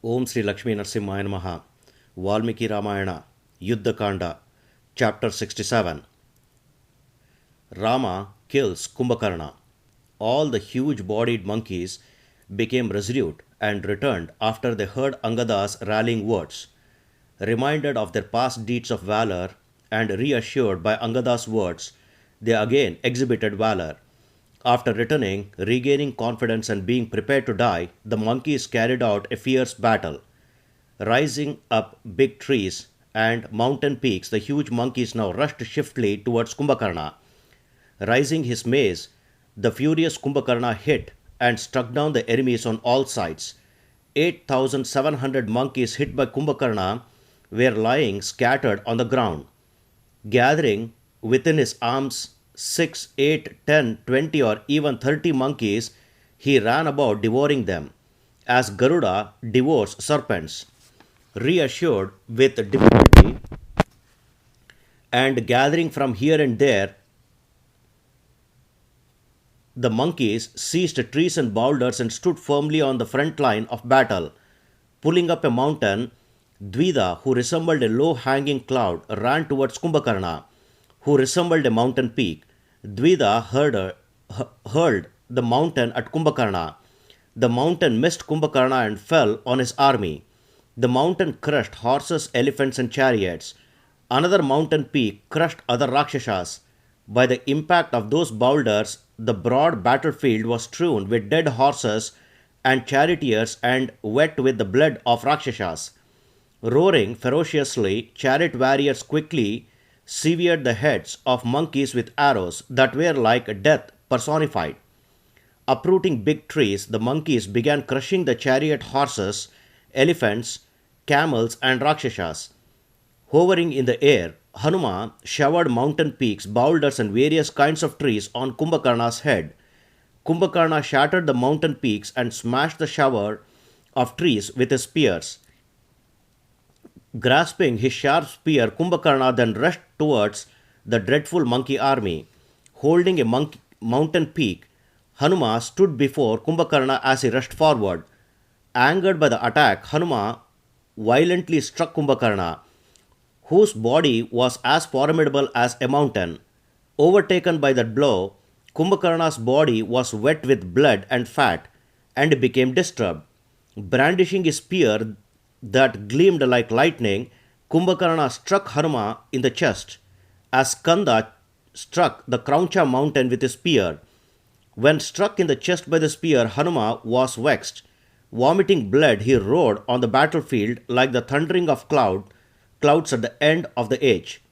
Om Sri Lakshmi Narsimhaya Namaha. Valmiki Ramayana, Yuddha Kanda, Chapter 67. Rama kills Kumbhakarna. All the huge-bodied monkeys became resolute and returned after they heard Angada's rallying words. Reminded of their past deeds of valor and reassured by Angada's words, they again exhibited valor. After returning, regaining confidence and being prepared to die, the monkeys carried out a fierce battle. Rising up big trees and mountain peaks, the huge monkeys now rushed swiftly towards Kumbhakarna. Raising his mace, the furious Kumbhakarna hit and struck down the enemies on all sides. 8,700 monkeys hit by Kumbhakarna were lying scattered on the ground. Gathering within his arms 6, 8, 10, 20, or even 30 monkeys, he ran about devouring them, as Garuda devours serpents. Reassured with difficulty and gathering from here and there, the monkeys seized trees and boulders and stood firmly on the front line of battle. Pulling up a mountain, Dvivida, who resembled a low-hanging cloud, ran towards Kumbhakarna, who resembled a mountain peak. Dvivida hurled the mountain at Kumbhakarna. The mountain missed Kumbhakarna and fell on his army. The mountain crushed horses, elephants, and chariots. Another mountain peak crushed other rakshasas. By the impact of those boulders, the broad battlefield was strewn with dead horses and charioteers and wet with the blood of rakshasas. Roaring ferociously, chariot warriors quickly severed the heads of monkeys with arrows that were like death personified. Uprooting big trees, the monkeys began crushing the chariot horses, elephants, camels, and rakshasas. Hovering in the air, Hanuman showered mountain peaks, boulders, and various kinds of trees on Kumbhakarna's head. Kumbhakarna shattered the mountain peaks and smashed the shower of trees with his spears. Grasping his sharp spear, Kumbhakarna then rushed towards the dreadful monkey army. Holding a mountain peak, Hanuman stood before Kumbhakarna as he rushed forward. Angered by the attack, Hanuman violently struck Kumbhakarna, whose body was as formidable as a mountain. Overtaken by that blow, Kumbhakarna's body was wet with blood and fat and became disturbed. Brandishing his spear that gleamed like lightning, Kumbhakarna struck Hanuman in the chest, as Kanda struck the Krauncha mountain with his spear. When struck in the chest by the spear, Hanuman was vexed. Vomiting blood, he roared on the battlefield like the thundering of clouds at the end of the age.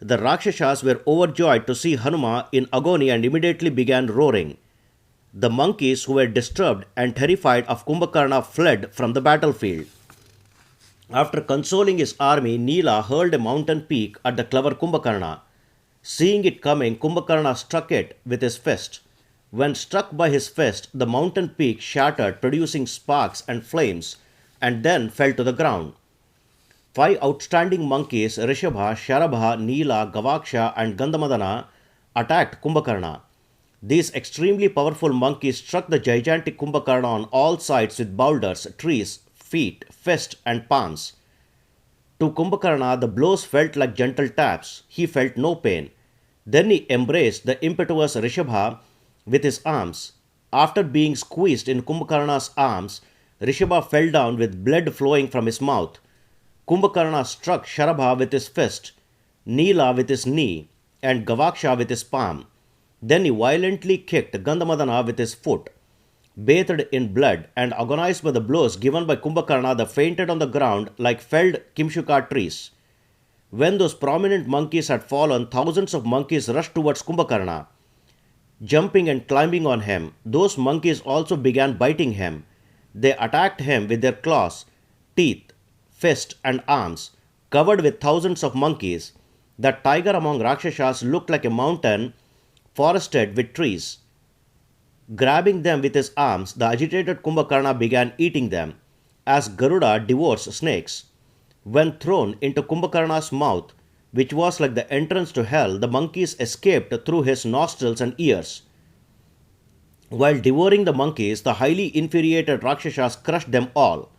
The Rakshasas were overjoyed to see Hanuman in agony and immediately began roaring. The monkeys, who were disturbed and terrified of Kumbhakarna, fled from the battlefield. After consoling his army, Nila hurled a mountain peak at the clever Kumbhakarna. Seeing it coming, Kumbhakarna struck it with his fist. When struck by his fist, the mountain peak shattered, producing sparks and flames, and then fell to the ground. 5 outstanding monkeys, Rishabha, Sharabha, Nila, Gavaksha, and Gandhamadana, attacked Kumbhakarna. These extremely powerful monkeys struck the gigantic Kumbhakarna on all sides with boulders, trees, feet, fist, and palms. To Kumbhakarna, the blows felt like gentle taps. He felt no pain. Then he embraced the impetuous Rishabha with his arms. After being squeezed in Kumbhakarna's arms, Rishabha fell down with blood flowing from his mouth. Kumbhakarna struck Sharabha with his fist, Nila with his knee, and Gavaksha with his palm. Then he violently kicked Gandhamadana with his foot. Bathed in blood and agonized by the blows given by Kumbhakarna, they fainted on the ground like felled Kimshuka trees. When those prominent monkeys had fallen, thousands of monkeys rushed towards Kumbhakarna. Jumping and climbing on him, those monkeys also began biting him. They attacked him with their claws, teeth, fists, and arms, covered with thousands of monkeys. The tiger among Rakshasas looked like a mountain forested with trees. Grabbing them with his arms, the agitated Kumbhakarna began eating them, as Garuda devours snakes. When thrown into Kumbhakarna's mouth, which was like the entrance to hell, the monkeys escaped through his nostrils and ears. While devouring the monkeys, the highly infuriated Rakshasas crushed them all.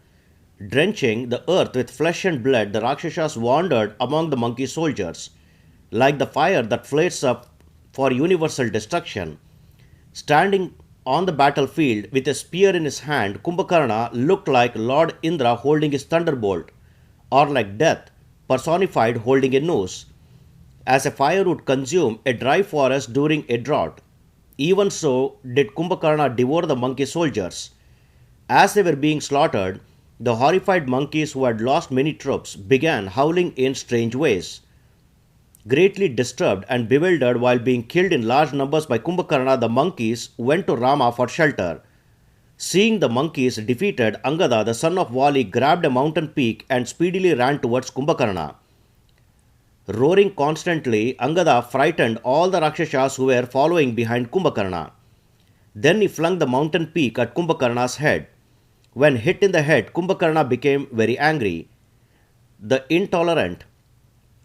Drenching the earth with flesh and blood, the Rakshasas wandered among the monkey soldiers, like the fire that flares up for universal destruction. Standing on the battlefield with a spear in his hand, Kumbhakarna looked like Lord Indra holding his thunderbolt, or like death personified holding a noose. As a fire would consume a dry forest during a drought, even so did Kumbhakarna devour the monkey soldiers. As they were being slaughtered, the horrified monkeys who had lost many troops began howling in strange ways. Greatly disturbed and bewildered while being killed in large numbers by Kumbhakarna, the monkeys went to Rama for shelter. Seeing the monkeys defeated, Angada, the son of Vali, grabbed a mountain peak and speedily ran towards Kumbhakarna. Roaring constantly, Angada frightened all the Rakshasas who were following behind Kumbhakarna. Then he flung the mountain peak at Kumbhakarna's head. When hit in the head, Kumbhakarna became very angry. The intolerant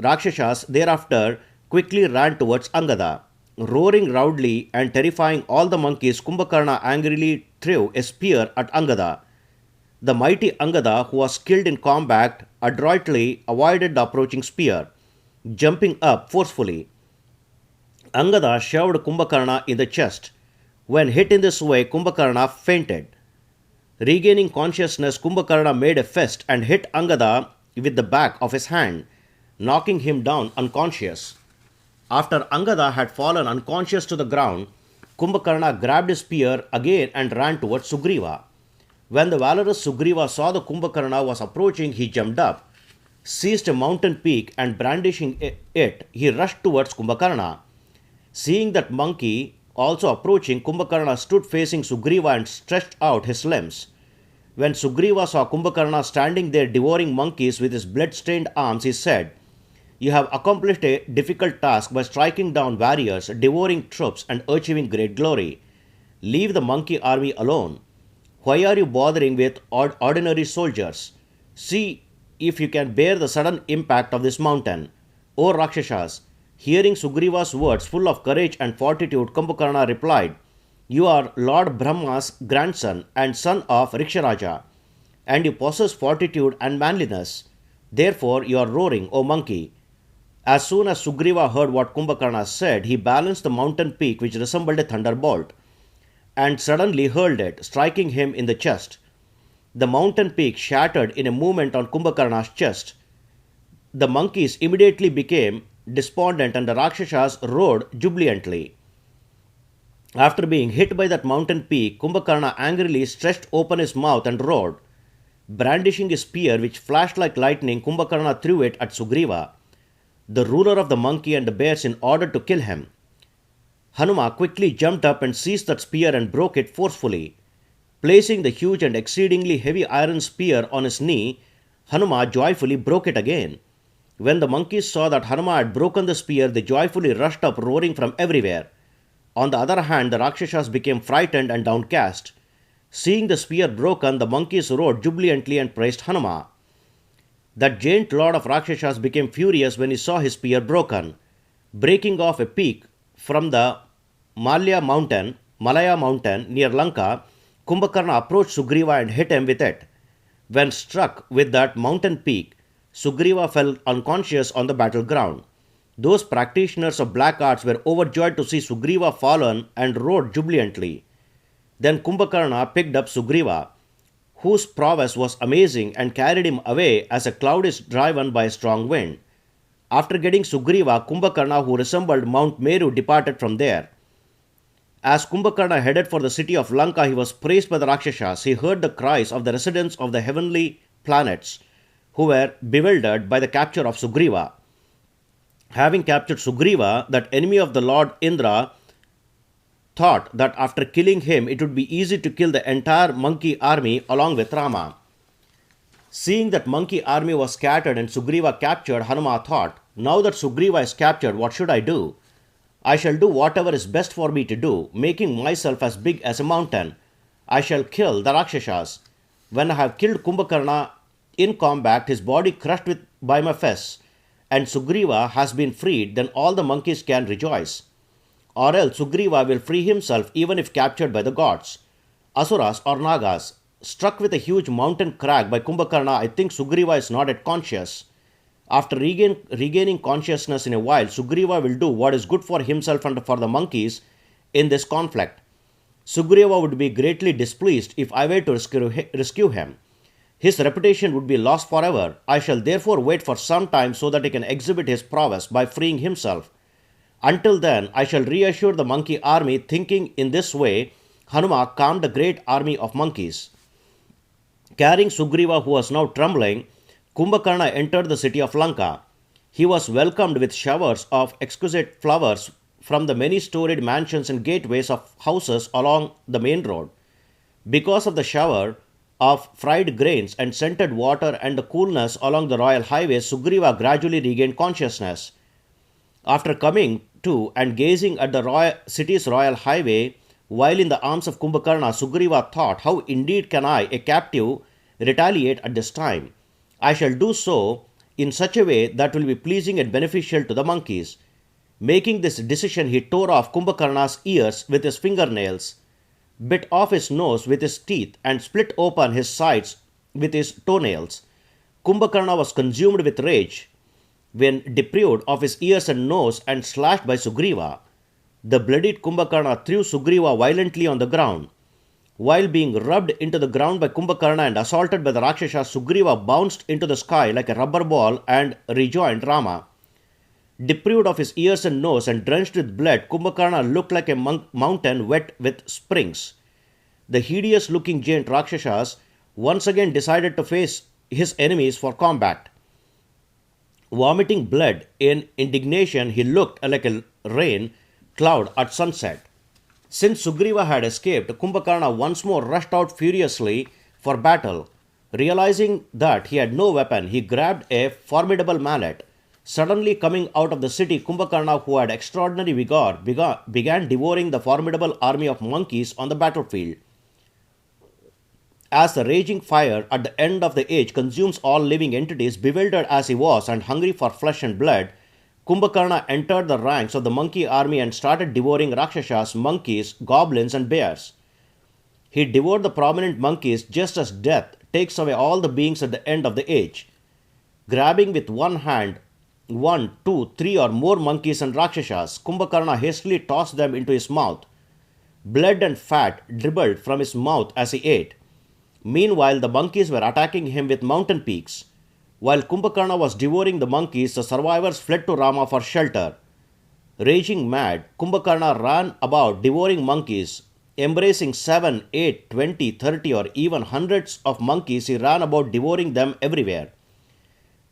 Rakshasas thereafter quickly ran towards Angada. Roaring loudly and terrifying all the monkeys, Kumbhakarna angrily threw a spear at Angada. The mighty Angada, who was skilled in combat, adroitly avoided the approaching spear, jumping up forcefully. Angada shoved Kumbhakarna in the chest. When hit in this way, Kumbhakarna fainted. Regaining consciousness, Kumbhakarna made a fist and hit Angada with the back of his hand, knocking him down unconscious. After Angada had fallen unconscious to the ground, Kumbhakarna grabbed his spear again and ran towards Sugriva. When the valorous Sugriva saw the Kumbhakarna was approaching, he jumped up, seized a mountain peak, and brandishing it, he rushed towards Kumbhakarna. Seeing that monkey also approaching, Kumbhakarna stood facing Sugriva and stretched out his limbs. When Sugriva saw Kumbhakarna standing there devouring monkeys with his blood-stained arms, he said, "You have accomplished a difficult task by striking down warriors, devouring troops, and achieving great glory. Leave the monkey army alone. Why are you bothering with ordinary soldiers? See if you can bear the sudden impact of this mountain." O Rakshasas! Hearing Sugriva's words full of courage and fortitude, Kumbhakarna replied, "You are Lord Brahma's grandson and son of Riksharaja, and you possess fortitude and manliness. Therefore you are roaring, O monkey." As soon as Sugriva heard what Kumbhakarna said, he balanced the mountain peak which resembled a thunderbolt, and suddenly hurled it, striking him in the chest. The mountain peak shattered in a moment on Kumbhakarna's chest. The monkeys immediately became despondent and the Rakshasas roared jubilantly. After being hit by that mountain peak, Kumbhakarna angrily stretched open his mouth and roared. Brandishing his spear, which flashed like lightning, Kumbhakarna threw it at Sugriva, the ruler of the monkey and the bears, in order to kill him. Hanuman quickly jumped up and seized that spear and broke it forcefully. Placing the huge and exceedingly heavy iron spear on his knee, Hanuman joyfully broke it again. When the monkeys saw that Hanuman had broken the spear, they joyfully rushed up, roaring from everywhere. On the other hand, the Rakshasas became frightened and downcast. Seeing the spear broken, the monkeys roared jubilantly and praised Hanuman. That giant lord of Rakshasas became furious when he saw his spear broken. Breaking off a peak from the Malaya mountain near Lanka, Kumbhakarna approached Sugriva and hit him with it. When struck with that mountain peak, Sugriva fell unconscious on the battleground. Those practitioners of black arts were overjoyed to see Sugriva fallen and roared jubilantly. Then Kumbhakarna picked up Sugriva, whose prowess was amazing, and carried him away as a cloud is driven by a strong wind. After getting Sugriva, Kumbhakarna, who resembled Mount Meru, departed from there. As Kumbhakarna headed for the city of Lanka, he was praised by the Rakshasas. He heard the cries of the residents of the heavenly planets, who were bewildered by the capture of Sugriva. Having captured Sugriva, that enemy of the Lord Indra thought that after killing him, it would be easy to kill the entire monkey army along with Rama. Seeing that monkey army was scattered and Sugriva captured, Hanuman thought, "Now that Sugriva is captured, what should I do? I shall do whatever is best for me to do, making myself as big as a mountain. I shall kill the Rakshasas. When I have killed Kumbhakarna in combat, his body crushed by my fists, and Sugriva has been freed, then all the monkeys can rejoice. Or else Sugriva will free himself even if captured by the gods, Asuras or Nagas. Struck with a huge mountain crag by Kumbhakarna, I think Sugriva is not yet conscious. After regaining consciousness in a while, Sugriva will do what is good for himself and for the monkeys in this conflict. Sugriva would be greatly displeased if I were to rescue him. His reputation would be lost forever. I shall therefore wait for some time so that he can exhibit his prowess by freeing himself. Until then, I shall reassure the monkey army, thinking in this way, Hanuman calmed the great army of monkeys. Carrying Sugriva, who was now trembling, Kumbhakarna entered the city of Lanka. He was welcomed with showers of exquisite flowers from the many storied mansions and gateways of houses along the main road. Because of the shower of fried grains and scented water and the coolness along the royal highways, Sugriva gradually regained consciousness. After coming to and gazing at the city's royal highway, while in the arms of Kumbhakarna, Sugriva thought, how indeed can I, a captive, retaliate at this time? I shall do so in such a way that will be pleasing and beneficial to the monkeys. Making this decision, he tore off Kumbhakarna's ears with his fingernails, bit off his nose with his teeth, and split open his sides with his toenails. Kumbhakarna was consumed with rage when deprived of his ears and nose and slashed by Sugriva. The bloodied Kumbhakarna threw Sugriva violently on the ground. While being rubbed into the ground by Kumbhakarna and assaulted by the rakshasas, Sugriva bounced into the sky like a rubber ball and rejoined Rama. Deprived of his ears and nose and drenched with blood, Kumbhakarna looked like a mountain wet with springs. The hideous-looking giant rakshasas once again decided to face his enemies for combat. Vomiting blood in indignation, he looked like a rain cloud at sunset. Since Sugriva had escaped, Kumbhakarna once more rushed out furiously for battle. Realizing that he had no weapon, he grabbed a formidable mallet. Suddenly coming out of the city, Kumbhakarna, who had extraordinary vigor, began devouring the formidable army of monkeys on the battlefield. As the raging fire at the end of the age consumes all living entities, bewildered as he was and hungry for flesh and blood, Kumbhakarna entered the ranks of the monkey army and started devouring rakshasas, monkeys, goblins, and bears. He devoured the prominent monkeys just as death takes away all the beings at the end of the age. Grabbing with one hand 1, 2, 3 or more monkeys and rakshasas, Kumbhakarna hastily tossed them into his mouth. Blood and fat dribbled from his mouth as he ate. Meanwhile, the monkeys were attacking him with mountain peaks. While Kumbhakarna was devouring the monkeys, the survivors fled to Rama for shelter. Raging mad, Kumbhakarna ran about devouring monkeys. Embracing 7, 8, 20, 30 or even hundreds of monkeys, he ran about devouring them everywhere.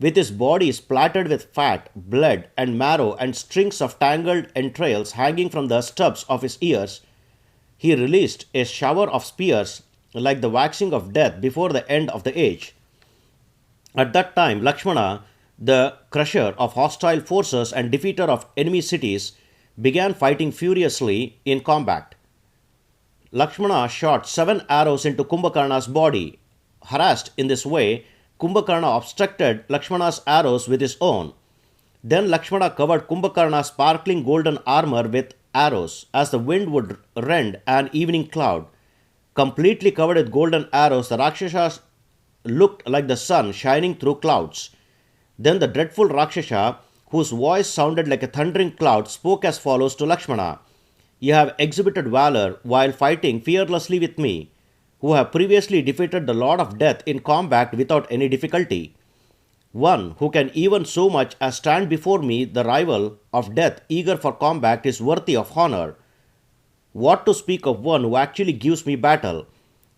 With his body splattered with fat, blood and marrow and strings of tangled entrails hanging from the stubs of his ears, he released a shower of spears like the waxing of death before the end of the age. At that time, Lakshmana, the crusher of hostile forces and defeater of enemy cities, began fighting furiously in combat. Lakshmana shot 7 arrows into Kumbhakarna's body. Harassed in this way, Kumbhakarna obstructed Lakshmana's arrows with his own. Then Lakshmana covered Kumbhakarna's sparkling golden armor with arrows, as the wind would rend an evening cloud. Completely covered with golden arrows, the Rakshasas looked like the sun shining through clouds. Then the dreadful Rakshasa, whose voice sounded like a thundering cloud, spoke as follows to Lakshmana. You have exhibited valor while fighting fearlessly with me, who have previously defeated the Lord of Death in combat without any difficulty. One who can even so much as stand before me, the rival of death, eager for combat, is worthy of honor. What to speak of one who actually gives me battle?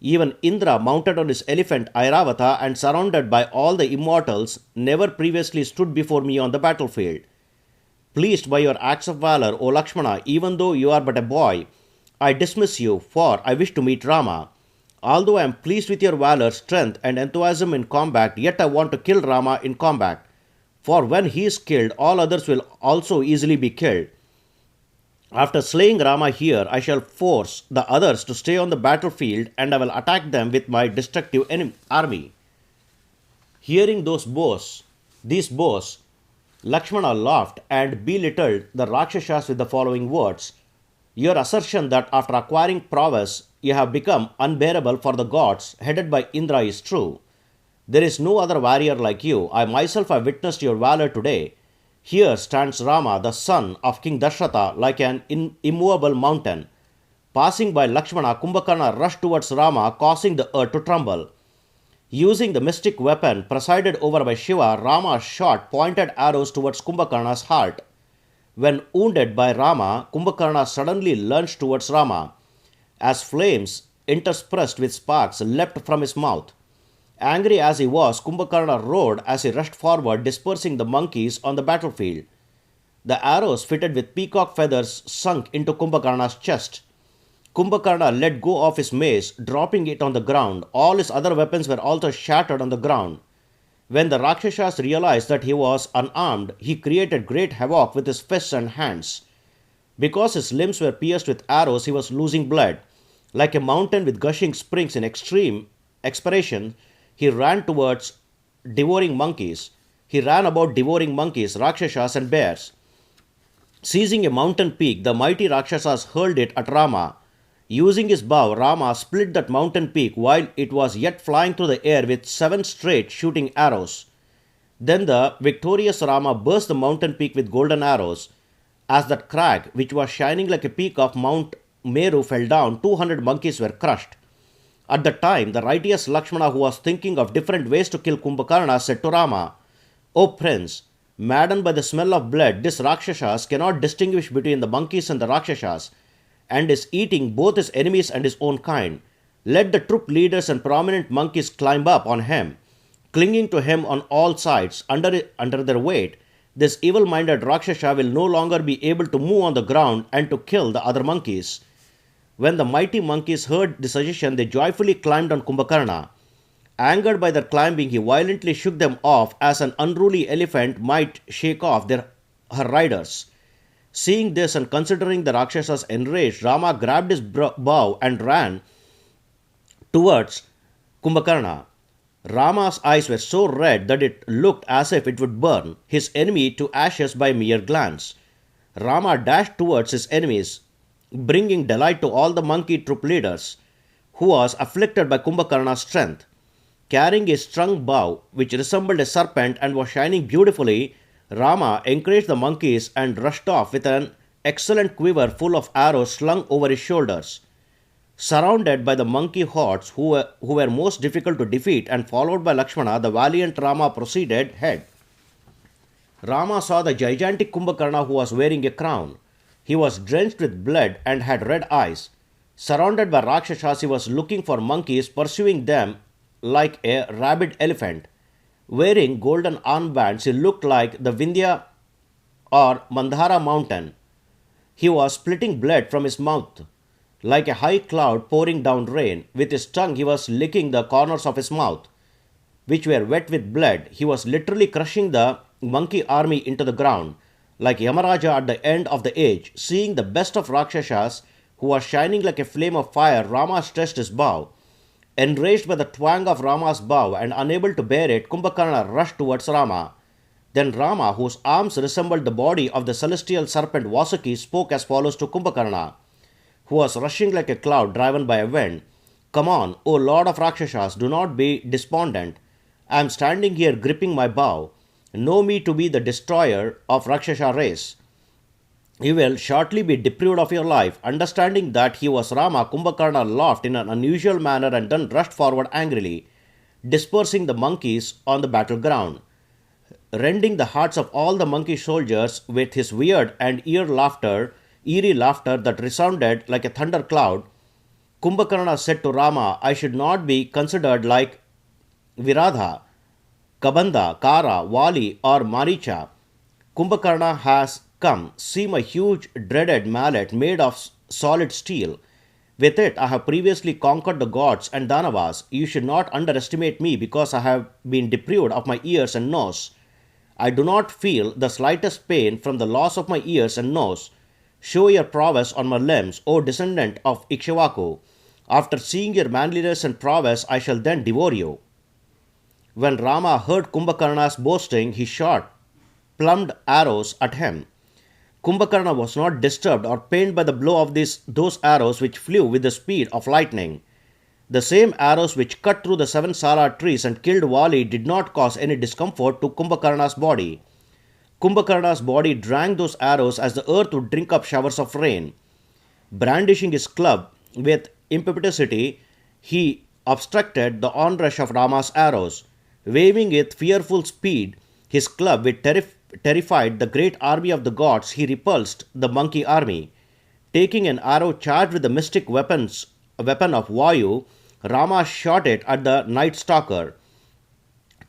Even Indra, mounted on his elephant Airavata and surrounded by all the immortals, never previously stood before me on the battlefield. Pleased by your acts of valor, O Lakshmana, even though you are but a boy, I dismiss you, for I wish to meet Rama. Although I am pleased with your valor, strength, and enthusiasm in combat, yet I want to kill Rama in combat. For when he is killed, all others will also easily be killed. After slaying Rama here, I shall force the others to stay on the battlefield, and I will attack them with my destructive army. Hearing these boasts, Lakshmana laughed and belittled the Rakshasas with the following words. Your assertion that after acquiring prowess you have become unbearable for the gods headed by Indra is true. There is no other warrior like you. I myself have witnessed your valor today. Here stands Rama, the son of King Dashrata, like an immovable mountain. Passing by Lakshmana, Kumbhakarna rushed towards Rama, causing the earth to tremble. Using the mystic weapon presided over by Shiva, Rama shot pointed arrows towards Kumbhakarna's heart. When wounded by Rama, Kumbhakarna suddenly lunged towards Rama, as flames interspersed with sparks leapt from his mouth. Angry as he was, Kumbhakarna roared as he rushed forward, dispersing the monkeys on the battlefield. The arrows fitted with peacock feathers sunk into Kumbhakarna's chest. Kumbhakarna let go of his mace, dropping it on the ground. All his other weapons were also shattered on the ground. When the Rakshasas realized that he was unarmed, he created great havoc with his fists and hands. Because his limbs were pierced with arrows, he was losing blood. Like a mountain with gushing springs in extreme expiration, he ran towards devouring monkeys. He ran about devouring monkeys, Rakshasas, and bears. Seizing a mountain peak, the mighty Rakshasas hurled it at Rama. Using his bow, Rama split that mountain peak while it was yet flying through the air with 7 straight shooting arrows. Then the victorious Rama burst the mountain peak with golden arrows. As that crag, which was shining like a peak of Mount Meru, fell down, 200 monkeys were crushed. At the time, the righteous Lakshmana, who was thinking of different ways to kill Kumbhakarna, said to Rama, "O Prince, maddened by the smell of blood, this Rakshasas cannot distinguish between the monkeys and the Rakshasas, and is eating both his enemies and his own kind. Let the troop leaders and prominent monkeys climb up on him, clinging to him on all sides. Under their weight, this evil-minded Rakshasa will no longer be able to move on the ground and to kill the other monkeys." When the mighty monkeys heard the suggestion, they joyfully climbed on Kumbhakarna. Angered by their climbing, he violently shook them off as an unruly elephant might shake off her riders. Seeing this and considering the Rakshasas enraged, Rama grabbed his bow and ran towards Kumbhakarna. Rama's eyes were so red that it looked as if it would burn his enemy to ashes by mere glance. Rama dashed towards his enemies, bringing delight to all the monkey troop leaders, who was afflicted by Kumbhakarna's strength. Carrying a strung bow, which resembled a serpent and was shining beautifully, Rama encouraged the monkeys and rushed off with an excellent quiver full of arrows slung over his shoulders. Surrounded by the monkey hordes who were most difficult to defeat and followed by Lakshmana, the valiant Rama proceeded ahead. Rama saw the gigantic Kumbhakarna, who was wearing a crown. He was drenched with blood and had red eyes. Surrounded by Rakshasas, he was looking for monkeys, pursuing them like a rabid elephant. Wearing golden armbands, he looked like the Vindhya or Mandhara mountain. He was splitting blood from his mouth like a high cloud pouring down rain. With his tongue, he was licking the corners of his mouth, which were wet with blood. He was literally crushing the monkey army into the ground, like Yamaraja at the end of the age. Seeing the best of Rakshasas, who was shining like a flame of fire, Rama stretched his bow. Enraged by the twang of Rama's bow and unable to bear it, Kumbhakarna rushed towards Rama. Then Rama, whose arms resembled the body of the celestial serpent Vasuki, spoke as follows to Kumbhakarna, who was rushing like a cloud driven by a wind. "Come on, O Lord of Rakshasas, do not be despondent. I am standing here gripping my bow. Know me to be the destroyer of Rakshasa race. You will shortly be deprived of your life." Understanding that he was Rama, Kumbhakarna laughed in an unusual manner and then rushed forward angrily, dispersing the monkeys on the battleground. Rending the hearts of all the monkey soldiers with his weird and eerie laughter that resounded like a thunder cloud, Kumbhakarna said to Rama, "I should not be considered like Viradha, Kabanda, Kara, Vali, or Maricha. Kumbhakarna has come. See my huge dreaded mallet made of solid steel. With it I have previously conquered the gods and Danavas. You should not underestimate me because I have been deprived of my ears and nose. I do not feel the slightest pain from the loss of my ears and nose. Show your prowess on my limbs, O descendant of Ikshvaku. After seeing your manliness and prowess, I shall then devour you." When Rama heard Kumbhakarna's boasting, he shot plumed arrows at him. Kumbhakarna was not disturbed or pained by the blow of those arrows which flew with the speed of lightning. The same arrows which cut through the 7 sala trees and killed Vali did not cause any discomfort to Kumbhakarna's body. Kumbhakarna's body drank those arrows as the earth would drink up showers of rain. Brandishing his club with impetuosity, he obstructed the onrush of Rama's arrows. Waving with fearful speed his club which terrified the great army of the gods, he repulsed the monkey army. Taking an arrow charged with the mystic weapon of Vayu, Rama shot it at the night stalker,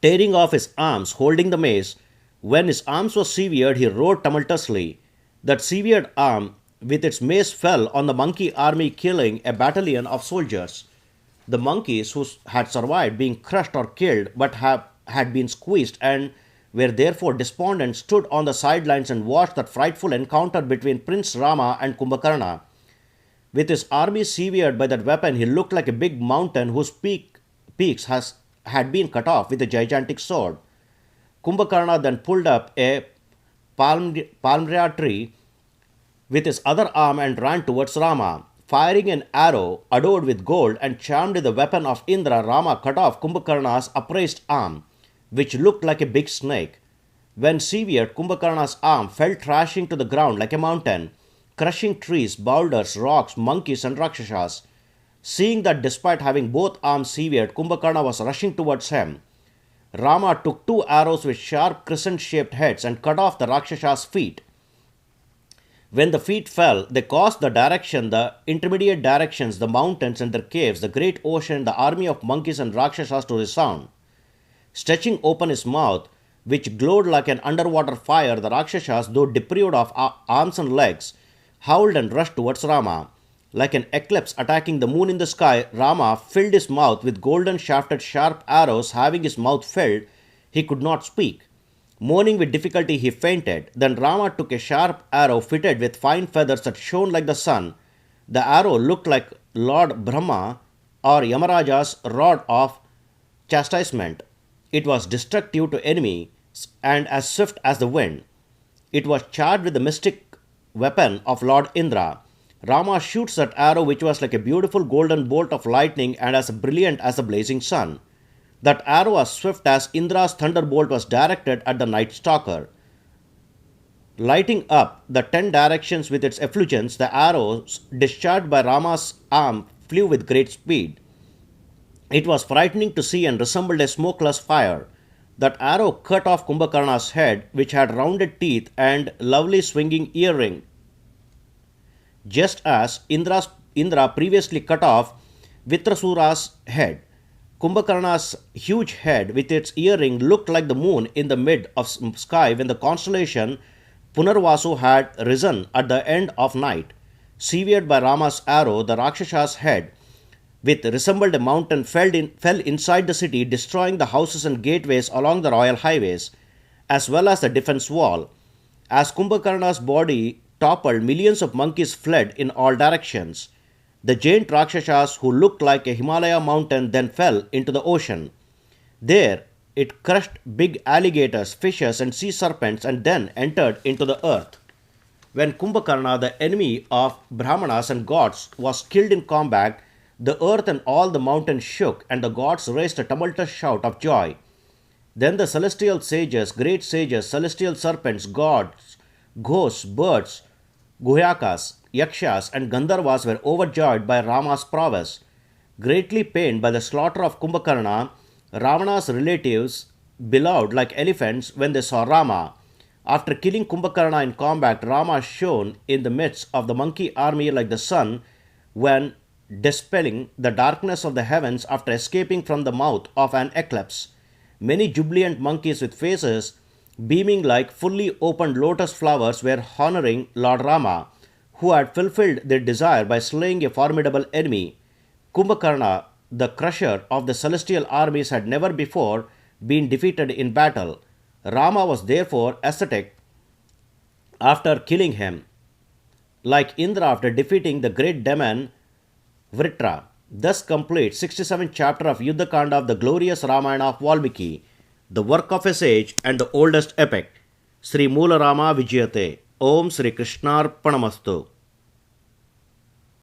tearing off his arms, holding the mace. When his arms were severed, he roared tumultuously. That severed arm with its mace fell on the monkey army, killing a battalion of soldiers. The monkeys who had survived being crushed or killed but had been squeezed and were therefore despondent stood on the sidelines and watched that frightful encounter between Prince Rama and Kumbhakarna. With his army severed by that weapon, he looked like a big mountain whose peaks had been cut off with a gigantic sword. Kumbhakarna then pulled up a palmyra tree with his other arm and ran towards Rama. Firing an arrow adorned with gold and charmed with the weapon of Indra, Rama cut off Kumbhakarna's upraised arm, which looked like a big snake. When severed, Kumbhakarna's arm fell crashing to the ground like a mountain, crushing trees, boulders, rocks, monkeys, and rakshasas. Seeing that despite having both arms severed, Kumbhakarna was rushing towards him, Rama took 2 arrows with sharp crescent-shaped heads and cut off the rakshasas' feet. When the feet fell, they caused the intermediate directions, the mountains and their caves, the great ocean, the army of monkeys and rakshasas to resound. Stretching open his mouth, which glowed like an underwater fire, the rakshasas, though deprived of arms and legs, howled and rushed towards Rama. Like an eclipse attacking the moon in the sky, Rama filled his mouth with golden shafted sharp arrows. Having his mouth filled, he could not speak. Moaning with difficulty, he fainted. Then Rama took a sharp arrow fitted with fine feathers that shone like the sun. The arrow looked like Lord Brahma or Yamaraja's rod of chastisement. It was destructive to enemies and as swift as the wind. It was charged with the mystic weapon of Lord Indra. Rama shoots that arrow, which was like a beautiful golden bolt of lightning and as brilliant as the blazing sun. That arrow, as swift as Indra's thunderbolt, was directed at the night stalker. Lighting up the 10 directions with its effulgence, the arrows discharged by Rama's arm flew with great speed. It was frightening to see and resembled a smokeless fire. That arrow cut off Kumbhakarna's head, which had rounded teeth and lovely swinging earring, just as Indra previously cut off Vitrasura's head. Kumbhakarna's huge head with its earring looked like the moon in the mid of sky when the constellation Punarvasu had risen at the end of night. Severed by Rama's arrow, the Rakshas's head, which resembled a mountain, fell inside the city, destroying the houses and gateways along the royal highways, as well as the defense wall. As Kumbhakarna's body toppled, millions of monkeys fled in all directions. The giant Rakshasas, who looked like a Himalaya mountain, then fell into the ocean. There it crushed big alligators, fishes, and sea serpents, and then entered into the earth. When Kumbhakarna, the enemy of Brahmanas and gods, was killed in combat, the earth and all the mountains shook, and the gods raised a tumultuous shout of joy. Then the celestial sages, great sages, celestial serpents, gods, ghosts, birds, Guhyakas, Yakshas, and Gandharvas were overjoyed by Rama's prowess. Greatly pained by the slaughter of Kumbhakarna, Ravana's relatives bellowed like elephants when they saw Rama. After killing Kumbhakarna in combat, Rama shone in the midst of the monkey army like the sun when dispelling the darkness of the heavens after escaping from the mouth of an eclipse. Many jubilant monkeys with faces beaming like fully opened lotus flowers were honoring Lord Rama, who had fulfilled their desire by slaying a formidable enemy. Kumbhakarna, the crusher of the celestial armies, had never before been defeated in battle. Rama was therefore ecstatic after killing him, like Indra after defeating the great demon Vritra. Thus completes 67th chapter of Yuddha Kanda of the glorious Ramayana of Valmiki, the work of a sage and the oldest epic. Sri Moola Rama Vijayate. Om Sri Krishnarpanamastu.